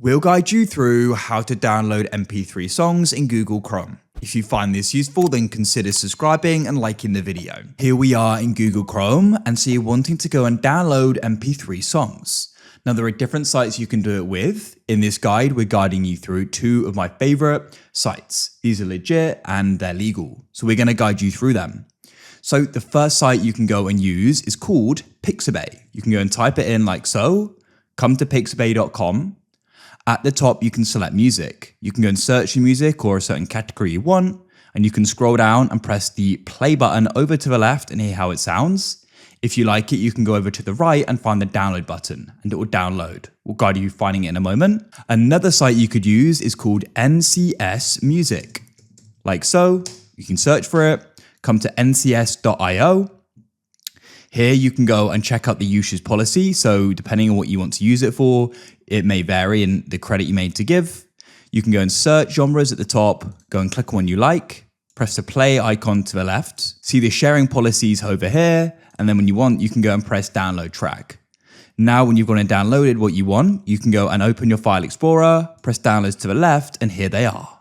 We'll guide you through how to download MP3 songs in Google Chrome. If you find this useful, then consider subscribing and liking the video. Here we are in Google Chrome, and so you're wanting to go and download MP3 songs. Now there are different sites you can do it with. In this guide, we're guiding you through two of my favorite sites. These are legit and they're legal. So we're going to guide you through them. So the first site you can go and use is called Pixabay. You can go and type it in like so, come to pixabay.com. At the top, you can select music. You can go and search your music or a certain category you want, and you can scroll down and press the play button over to the left and hear how it sounds. If you like it, you can go over to the right and find the download button, and it will download. We'll guide you finding it in a moment. Another site you could use is called NCS Music. Like so, you can search for it, come to ncs.io. Here you can go and check out the usage policy. So depending on what you want to use it for, it may vary in the credit you made to give. You can go and search genres at the top, go and click on one you like, press the play icon to the left, see the sharing policies over here, and then when you want, you can go and press download track. Now when you've gone and downloaded what you want, you can go and open your file explorer, press downloads to the left, and here they are.